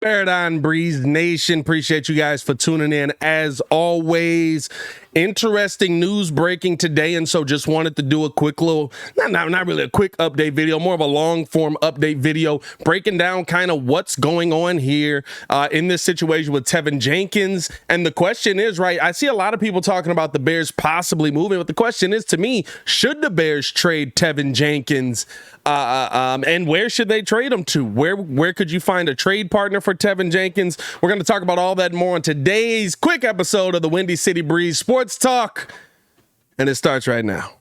Paradigm Breeze Nation, appreciate you guys for tuning in as always. Interesting news breaking today, and so just wanted to do a quick little, not really a quick update video, more of a long form update video breaking down kind of what's going on here in this situation with Teven Jenkins. And the question is, right, I see a lot of people talking about the Bears possibly moving, but the question is, to me, should the Bears trade Teven Jenkins? And where should they trade him to? Where could you find a trade partner for Teven Jenkins? We're going to talk about all that and more on today's quick episode of the Windy City Breeze Sports Talk, and it starts right now.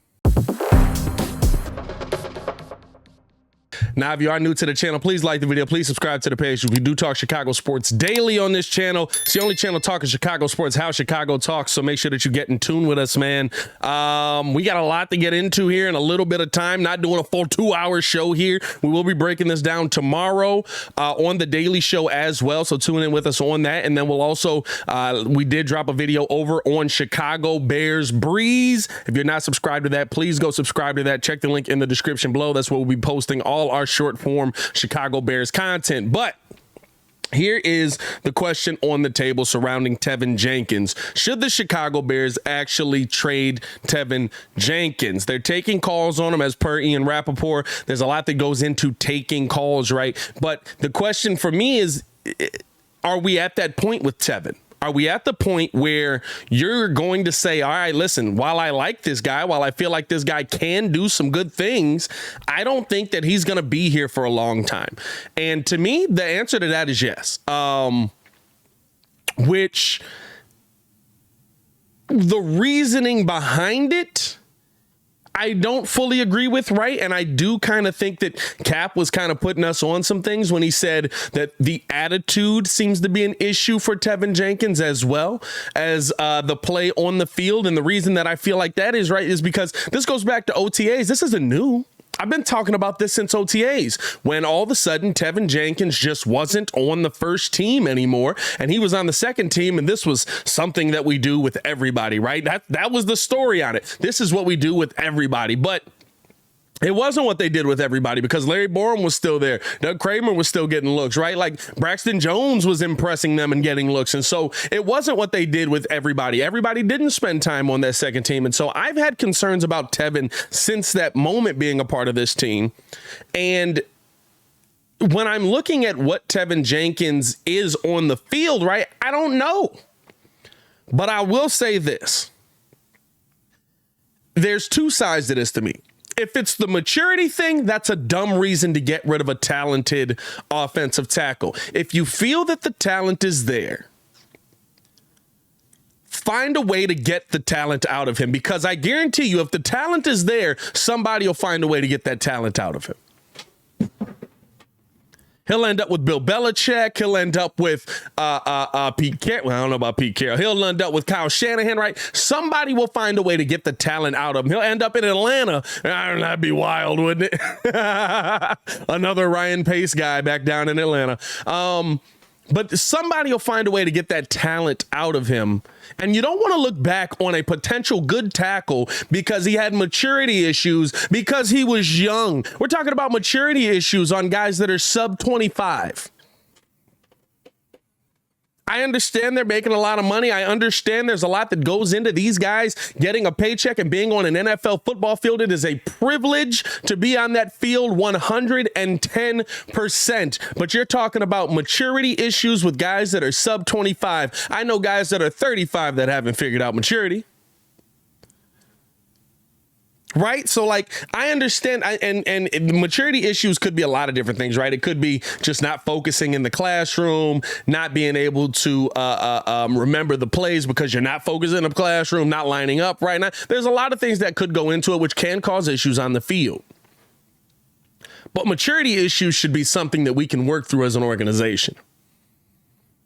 Now, if you are new to the channel, please like the video. Please subscribe to the page. We do talk Chicago sports daily on this channel. It's the only channel talking Chicago sports, how Chicago talks. So make sure that you get in tune with us, man. We got a lot to get into here in a little bit of time. Not doing a full 2-hour show here. We will be breaking this down tomorrow on the daily show as well. So tune in with us on that. And then we'll also, we did drop a video over on Chicago Bears Breeze. If you're not subscribed to that, please go subscribe to that. Check the link in the description below. That's where we'll be posting all our short form Chicago Bears content. But here is the question on the table surrounding Teven Jenkins. Should the Chicago Bears actually trade Teven Jenkins? They're taking calls on him as per Ian Rappaport. There's a lot that goes into taking calls, right? But the question for me is, are we at that point with Teven? Are we at the point where you're going to say, all right, listen, while I like this guy, while I feel like this guy can do some good things, I don't think that he's going to be here for a long time. And to me, the answer to that is yes. Which the reasoning behind it, I don't fully agree with, right? And I do kind of think that Cap was kind of putting us on some things when he said that the attitude seems to be an issue for Teven Jenkins as well as the play on the field. And the reason that I feel like that is, right, is because this goes back to OTAs. This isn't new. I've been talking about this since OTAs, when all of a sudden Teven Jenkins just wasn't on the first team anymore, and he was on the second team, and this was something that we do with everybody, right? That was the story on it. This is what we do with everybody, but it wasn't what they did with everybody, because Larry Borum was still there. Doug Kramer was still getting looks, right? Like Braxton Jones was impressing them and getting looks. And so it wasn't what they did with everybody. Everybody didn't spend time on that second team. And so I've had concerns about Teven since that moment being a part of this team. And when I'm looking at what Teven Jenkins is on the field, right, I don't know. But I will say this. There's two sides to this to me. If it's the maturity thing, that's a dumb reason to get rid of a talented offensive tackle. If you feel that the talent is there, find a way to get the talent out of him, because I guarantee you, if the talent is there, somebody will find a way to get that talent out of him. He'll end up with Bill Belichick. He'll end up with Pete Carroll. Well, I don't know about Pete Carroll. He'll end up with Kyle Shanahan, right? Somebody will find a way to get the talent out of him. He'll end up in Atlanta. That'd be wild, wouldn't it? Another Ryan Pace guy back down in Atlanta. But somebody will find a way to get that talent out of him. And you don't want to look back on a potential good tackle because he had maturity issues, because he was young. We're talking about maturity issues on guys that are sub 25. I understand they're making a lot of money. I understand there's a lot that goes into these guys getting a paycheck and being on an NFL football field. It is a privilege to be on that field 110%. But you're talking about maturity issues with guys that are sub 25. I know guys that are 35 that haven't figured out maturity. Right. So like, I understand. And maturity issues could be a lot of different things, right? It could be just not focusing in the classroom, not being able to remember the plays because you're not focusing in the classroom, not lining up right now. There's a lot of things that could go into it, which can cause issues on the field. But maturity issues should be something that we can work through as an organization.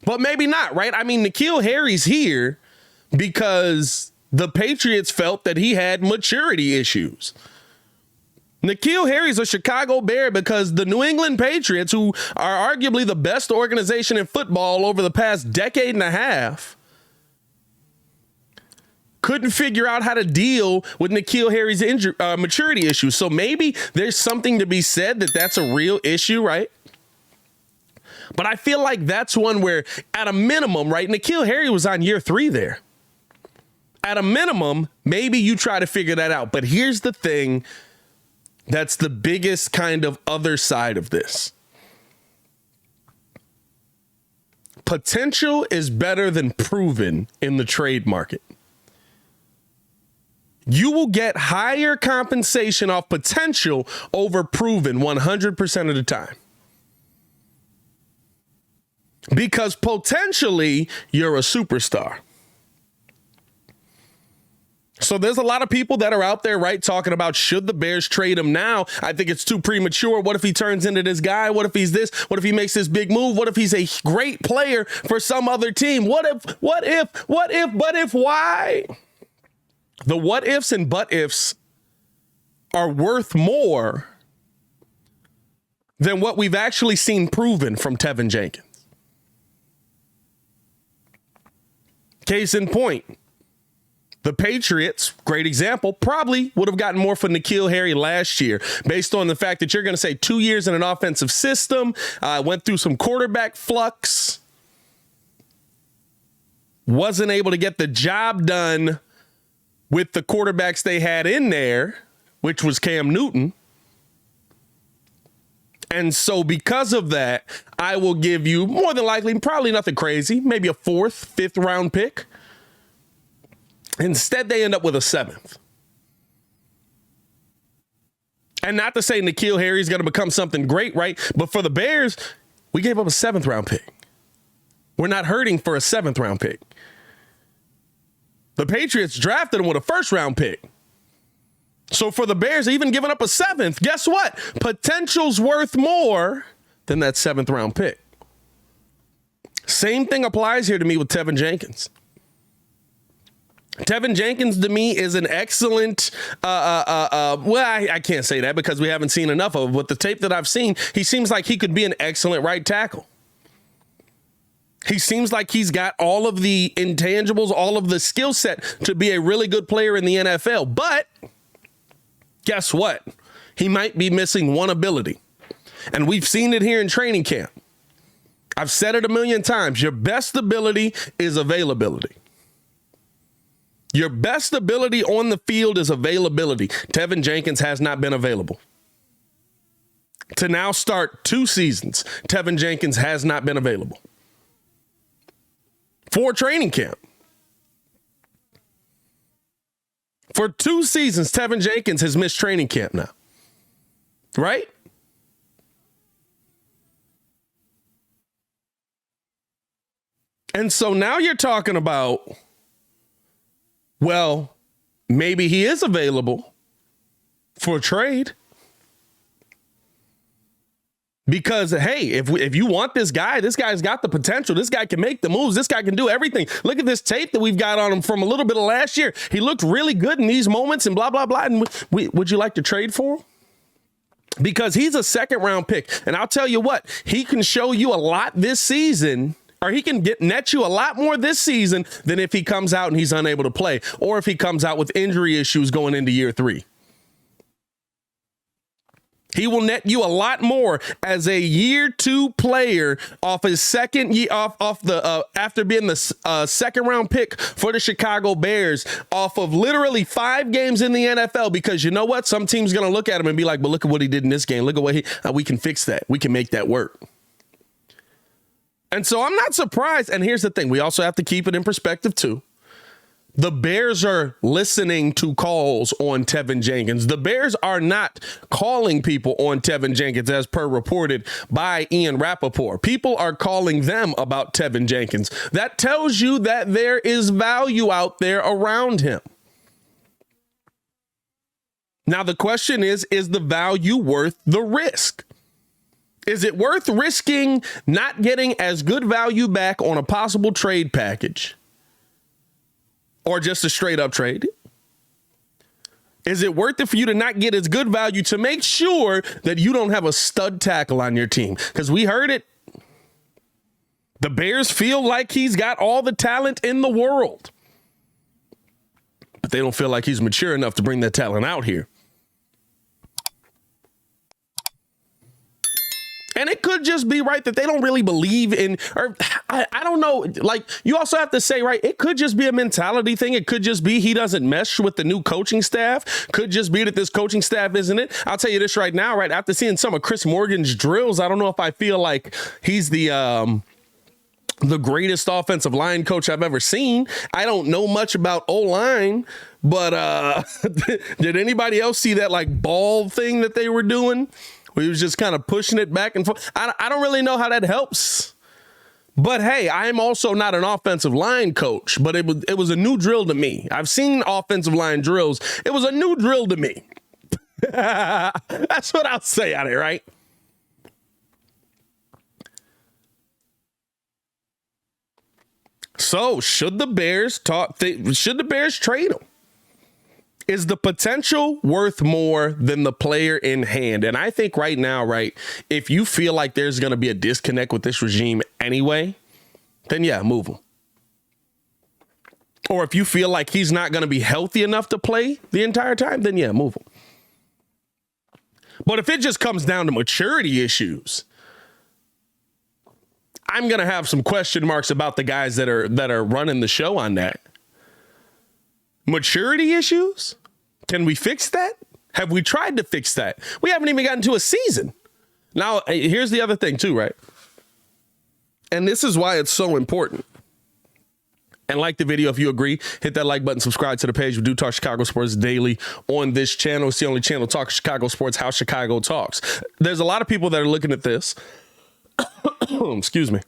But maybe not, right? I mean, N'Keal Harry's here because the Patriots felt that he had maturity issues. N'Keal Harry's a Chicago Bear because the New England Patriots, who are arguably the best organization in football over the past decade and a half, couldn't figure out how to deal with N'Keal Harry's maturity issues. So maybe there's something to be said that that's a real issue, right? But I feel like that's one where, at a minimum, right, N'Keal Harry was on year 3 there. At a minimum, maybe you try to figure that out. But here's the thing that's the biggest kind of other side of this. Potential is better than proven in the trade market. You will get higher compensation off potential over proven 100% of the time. Because potentially you're a superstar. So there's a lot of people that are out there, right, talking about should the Bears trade him now? I think it's too premature. What if he turns into this guy? What if he's this? What if he makes this big move? What if he's a great player for some other team? What if, why? The what ifs and but ifs are worth more than what we've actually seen proven from Teven Jenkins. Case in point. The Patriots, great example, probably would have gotten more for N'Keal Harry last year based on the fact that you're going to say 2 years in an offensive system, went through some quarterback flux, wasn't able to get the job done with the quarterbacks they had in there, which was Cam Newton. And so because of that, I will give you more than likely, probably nothing crazy, maybe a 4th, 5th round pick. Instead, they end up with a 7th. And not to say N'Keal Harry is going to become something great, right? But for the Bears, we gave up a 7th round pick. We're not hurting for a 7th round pick. The Patriots drafted him with a 1st round pick. So for the Bears, even giving up a 7th, guess what? Potential's worth more than that 7th round pick. Same thing applies here to me with Teven Jenkins. Teven Jenkins, to me, is an excellent, I can't say that because we haven't seen enough of it, but the tape that I've seen, he seems like he could be an excellent right tackle. He seems like he's got all of the intangibles, all of the skill set to be a really good player in the NFL. But guess what? He might be missing one ability. And we've seen it here in training camp. I've said it a million times. Your best ability is availability. Your best ability on the field is availability. Teven Jenkins has not been available. To now start 2 seasons, Teven Jenkins has not been available. For training camp. For 2 seasons, Teven Jenkins has missed training camp now. Right? And so now you're talking about, well, maybe he is available for trade. Because, hey, if you want this guy's got the potential. This guy can make the moves. This guy can do everything. Look at this tape that we've got on him from a little bit of last year. He looked really good in these moments and blah, blah, blah. And would you like to trade for him? Because he's a 2nd round pick. And I'll tell you what, he can show you a lot this season. Or he can net you a lot more this season than if he comes out and he's unable to play, or if he comes out with injury issues going into year 3. He will net you a lot more as a year 2 player off his second year, after being the 2nd round pick for the Chicago Bears, off of literally 5 games in the NFL. Because you know what? Some team's going to look at him and be like, but look at what he did in this game. Look at what we can fix that. We can make that work. And so I'm not surprised. And here's the thing. We also have to keep it in perspective, too. The Bears are listening to calls on Teven Jenkins. The Bears are not calling people on Teven Jenkins, as per reported by Ian Rappaport. People are calling them about Teven Jenkins. That tells you that there is value out there around him. Now, the question is the value worth the risk? Is it worth risking not getting as good value back on a possible trade package? Or just a straight up trade? Is it worth it for you to not get as good value to make sure that you don't have a stud tackle on your team? Because we heard it. The Bears feel like he's got all the talent in the world. But they don't feel like he's mature enough to bring that talent out here. And it could could just be, right, that they don't really believe in, or I don't know. Like, you also have to say, right, it could just be a mentality thing. It could just be he doesn't mesh with the new coaching staff. Could just be that this coaching staff isn't it. I'll tell you this right now, right, after seeing some of Chris Morgan's drills, I don't know if I feel like he's the greatest offensive line coach I've ever seen. I don't know much about O-line, but did anybody else see that like ball thing that they were doing? Where he was just kind of pushing it back and forth. I don't really know how that helps. But hey, I'm also not an offensive line coach, but it was a new drill to me. I've seen offensive line drills. It was a new drill to me. That's what I'll say out of it, right? So should the Bears trade him? Is the potential worth more than the player in hand? And I think right now, right, if you feel like there's going to be a disconnect with this regime anyway, then yeah, move him. Or if you feel like he's not going to be healthy enough to play the entire time, then yeah, move him. But if it just comes down to maturity issues, I'm going to have some question marks about the guys that are running the show on that. Maturity issues? Can we fix that? Have we tried to fix that? We haven't even gotten to a season. Now, here's the other thing too, right? And this is why it's so important. And like the video if you agree, hit that like button, subscribe to the page. We do talk Chicago sports daily on this channel. It's the only channel talking Chicago sports, how Chicago talks. There's a lot of people that are looking at this. Excuse me.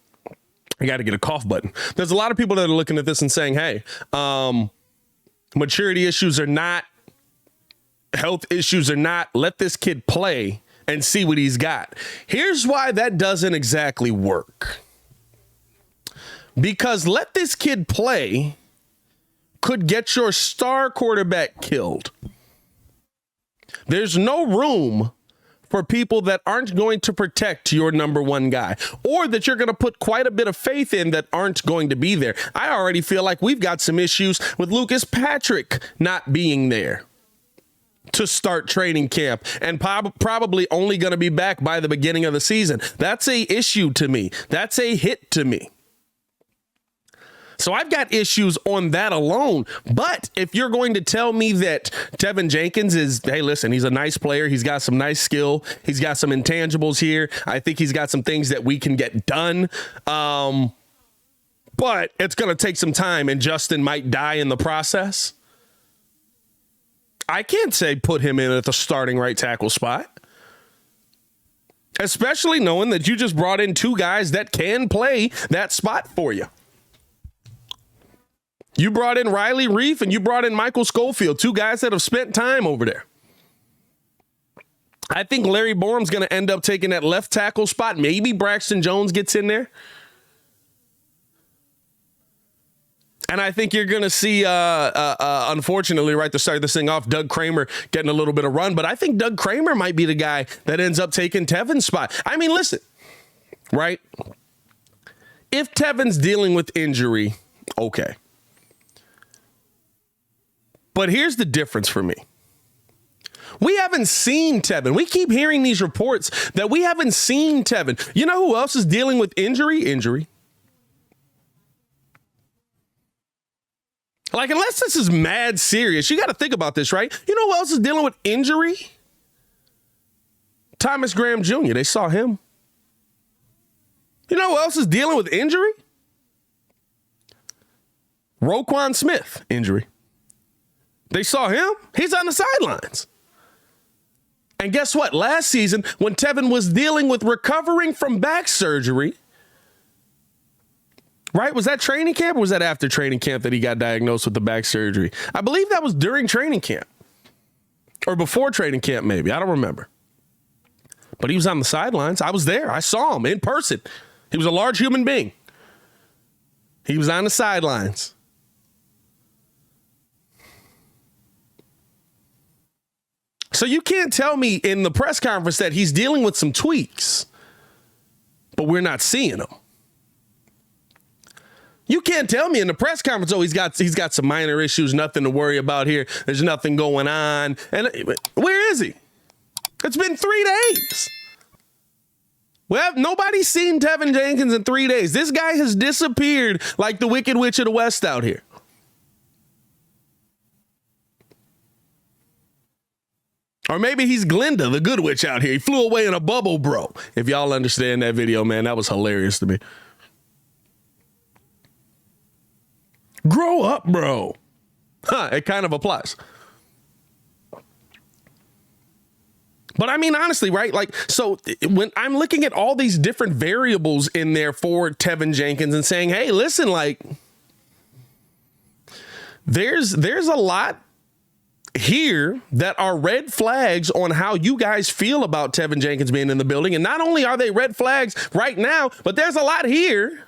I got to get a cough button. There's a lot of people that are looking at this and saying, hey, maturity issues are not, health issues are not, let this kid play and see what he's got. Here's why that doesn't exactly work. Because let this kid play could get your star quarterback killed. There's no room for people that aren't going to protect your number one guy, or that you're going to put quite a bit of faith in that aren't going to be there. I already feel like we've got some issues with Lucas Patrick not being there to start training camp and probably only going to be back by the beginning of the season. That's a issue to me. That's a hit to me. So I've got issues on that alone. But if you're going to tell me that Teven Jenkins is, hey, listen, he's a nice player. He's got some nice skill. He's got some intangibles here. I think he's got some things that we can get done. But it's going to take some time and Justin might die in the process. I can't say put him in at the starting right tackle spot. Especially knowing that you just brought in two guys that can play that spot for you. You brought in Riley Reef and you brought in Michael Schofield, two guys that have spent time over there. I think Larry Borum's going to end up taking that left tackle spot. Maybe Braxton Jones gets in there. And I think you're going to see, unfortunately, right to start this thing off, Doug Kramer getting a little bit of run. But I think Doug Kramer might be the guy that ends up taking Tevin's spot. I mean, listen, right? If Tevin's dealing with injury, okay. But here's the difference for me. We haven't seen Tevin. We keep hearing these reports that we haven't seen Tevin. You know who else is dealing with injury? Like, unless this is mad serious, you got to think about this, right? You know who else is dealing with injury? Thomas Graham Jr. They saw him. You know who else is dealing with injury? Roquan Smith, injury. They saw him. He's on the sidelines. And guess what? Last season, when Tevin was dealing with recovering from back surgery, right? Was that training camp or was that after training camp that he got diagnosed with the back surgery? I believe that was during training camp or before training camp, maybe. I don't remember. But he was on the sidelines. I was there. I saw him in person. He was a large human being. He was on the sidelines. So you can't tell me in the press conference that he's dealing with some tweaks, but we're not seeing them. You can't tell me in the press conference, oh, he's got some minor issues, nothing to worry about here. There's nothing going on. And where is he? It's been 3 days. Well, nobody's seen Teven Jenkins in 3 days. This guy has disappeared like the Wicked Witch of the West out here. Or maybe he's Glinda, the good witch out here. He flew away in a bubble, bro. If y'all understand that video, man, that was hilarious to me. Grow up, bro. Huh, it kind of applies. But I mean, honestly, right? Like, so when I'm looking at all these different variables in there for Teven Jenkins and saying, hey, listen, like, there's a lot here that are red flags on how you guys feel about Teven Jenkins being in the building. And not only are they red flags right now, but there's a lot here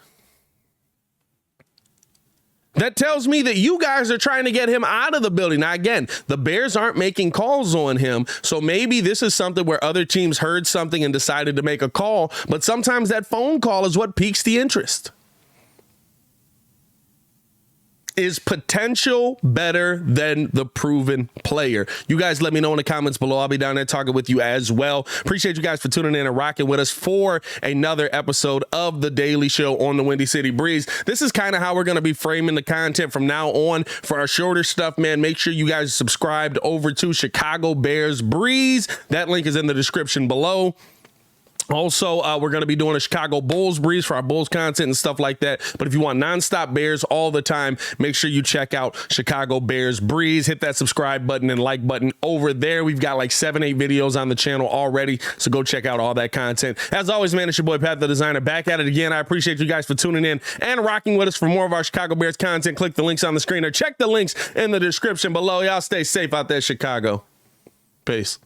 that tells me that you guys are trying to get him out of the building. Now, again, the Bears aren't making calls on him, so maybe this is something where other teams heard something and decided to make a call, but sometimes that phone call is what piques the interest. Is potential better than the proven player? You guys let me know in the comments below. I'll be down there talking with you as well. Appreciate you guys for tuning in and rocking with us for another episode of The Daily Show on the Windy City Breeze. This is kind of how we're going to be framing the content from now on for our shorter stuff, man. Make sure you guys subscribed over to Chicago Bears Breeze. That link is in the description below. Also, we're going to be doing a Chicago Bulls Breeze for our Bulls content and stuff like that. But if you want nonstop Bears all the time, make sure you check out Chicago Bears Breeze. Hit that subscribe button and like button over there. We've got like 7-8 videos on the channel already, so go check out all that content. As always, man, it's your boy Pat the Designer back at it again. I appreciate you guys for tuning in and rocking with us. For more of our Chicago Bears content, click the links on the screen or check the links in the description below. Y'all stay safe out there, Chicago. Peace.